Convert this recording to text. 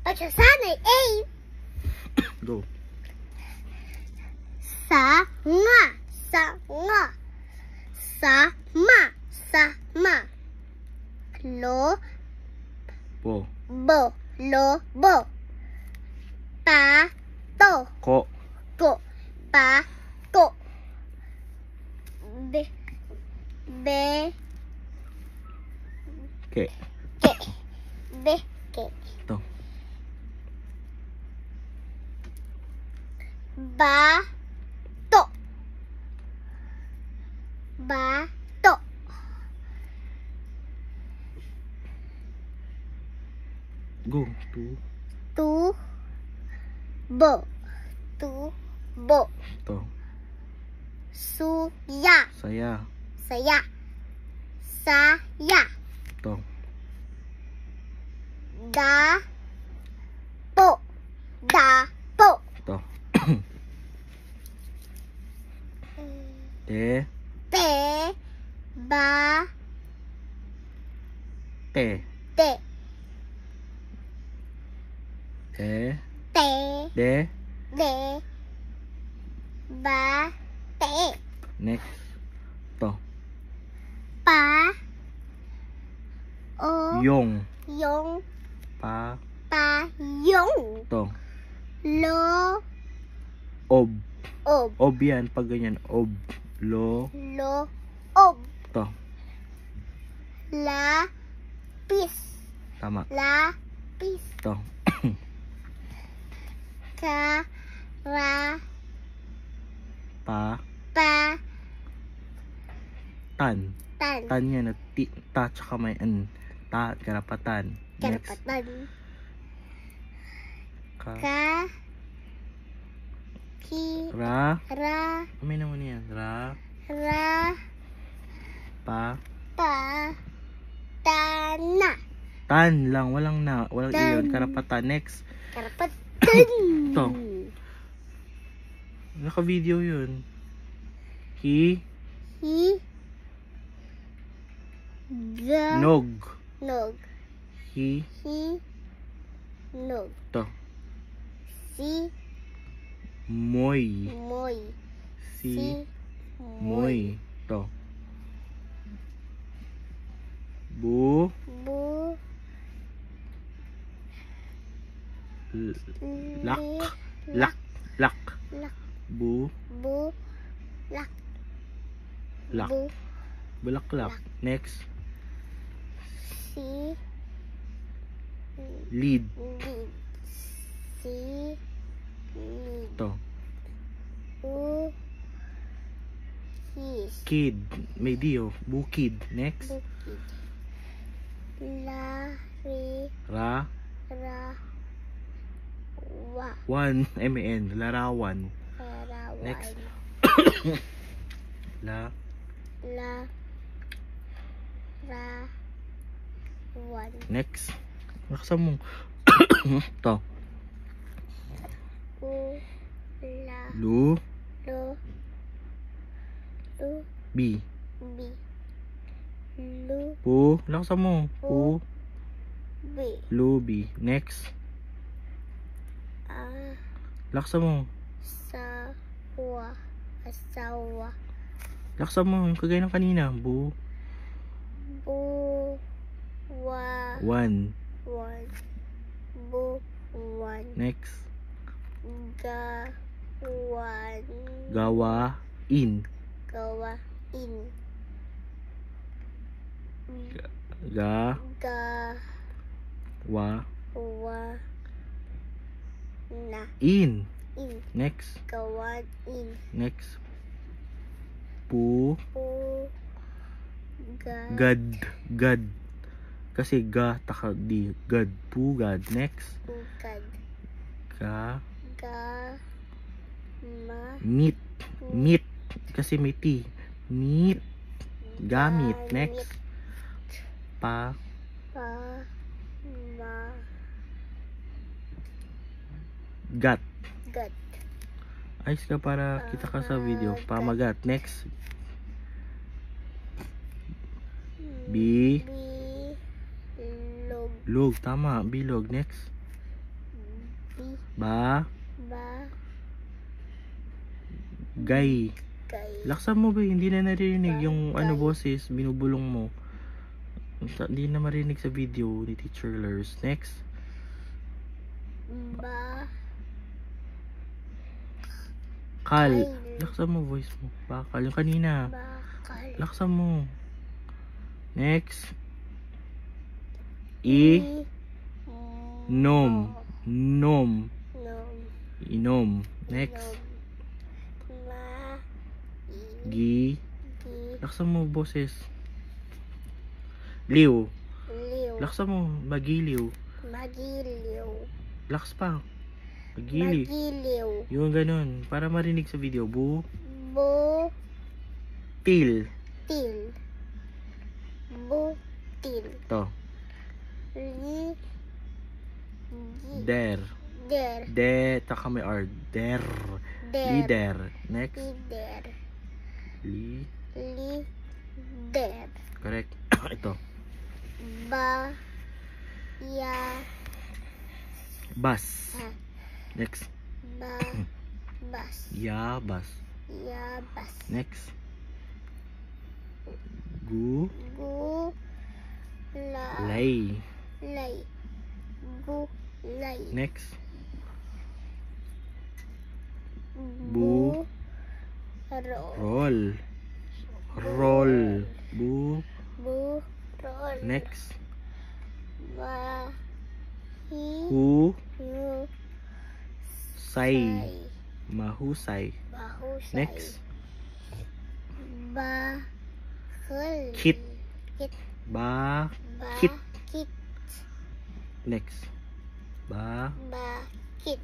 Pagsasanay A. Go. Sanga. Sanga. Sama. Lo. Po. Bo. Lobo. Pato. Ko. Ko. Pato. Be. Ke. Ke. Beke. To. Bato. Bato. Go. Tu. Tubo. Tubo. To. Suya. Saya. Saya. Saya. To. Dapo. Dapo. To. Te. Te. Ba. Te. Te. Te. Te. De. De. Ba. Te. Next. To. Pa. O. Yung. Yung. Pa. Pa. Yung. To. Lo. Ob. Ob. Ob yan. Pag ganyan. Ob. Lo. Lo. Ob. To. Lapis. Tama. Lapis. To. Kara. Pa. Pa. Tan. Tan. Tan yan. Ta tsaka may an. Ta. Karapatan. Next. Karapatan. Ka. Ka. Ki. Ra. Ra. May naman yan. Ra. Ra. Pa. Pa. Tana. Tan lang. Walang na. Walang Tan. iyon. Karapatan. Next. Karapatan. To. Naka-video yun. Hi. Hi. Ga. Nog. Nog. Hi. Hi. Nog. To. Si. Moy. Moy. Si. Moy. To. Bu. Bu. Lak. Lak. Lak. Lak. Bu. Bu. Lak. Lak. Bu. Bulaklak. Next. Si. Lead. Lid. Si. Lid. To. U. His. Kid. May dio. Bukid. Next. Bukid. La. Ri. Ra. Ra. Wa. One. M-A-N. Larawan. Larawan. Next. La. La. Ra. Wan. Next. Nakasam mo. To. U. La. Lu. Lo. Lu. Bi. Bi. Lu. Pu. Nakasam mo. Pu. Bi. Lubi. Next. A. Laksa mo. Sa. Wa. Asawa. Laksa mo. Yung kagaya ng kanina. Bu. Bu. Wa. One. Wan. Bu. Wan. Next. Ga. Wan. Gawa. In. Gawa. In. Ga. Ga. Wa. Wa. Na. In. In. Next. Gawan. In. Next. Pu. Pu. Ga. Gad. Gad. Kasi ga. Taka di. Gad. Pugad. Next. Bukad. Ga. Ga. Ma. Meat. Meat. Kasi may T. Meat. Gamit. Next. Pa. Pa. Ma. Gat. Gat. Ayos ka para kita ka sa video. Pamagat. Next. Bi. Bi. Log. Log. Tama. Bilog. Next. Ba. Ba. Gay. Gay. Laksan mo ba? Hindi na naririnig yung Bagay. boses. Binubulong mo. Hindi na marinig sa video ni Teacher Lurs. Next. Ba. Kal. Kal. Laksan mo voice mo. Bakal. Yung kanina. Bakal. Laksan mo. Next. I. Nom. Nom. Nom. Inom. Next. Ma. Gi. Gi. Laksan mo boses. Liw. Liw. Laksan mo. Magiliw. Magiliw. Laks pa. Magili. Magiliw. Yung ganun. Para marinig sa video. Bu. Bu. Til. Til. Butil. To. Li. Gi. Der. Der. De. Taka may R. Der. Der. Lider. Next. Lider. Li. Lider. Correct. Ito. Ba. Ya. Bas. Ha. Next. Ba. Bas. Ya. Bas. Ya. Bas. Next. Gu. Gu. La. Lay. Lay. Gu. Lay. Next. Bu. Ro. Roll. Roll. Bu. Bu. Roll. Next. Ba. Hi. Hu. Hu. Say. Mahusay. Bahusay. Next. Ba. Hul. Kit. Kit. Ba. Ba. Kit. Kit. Next. Ba. Ba. Kit.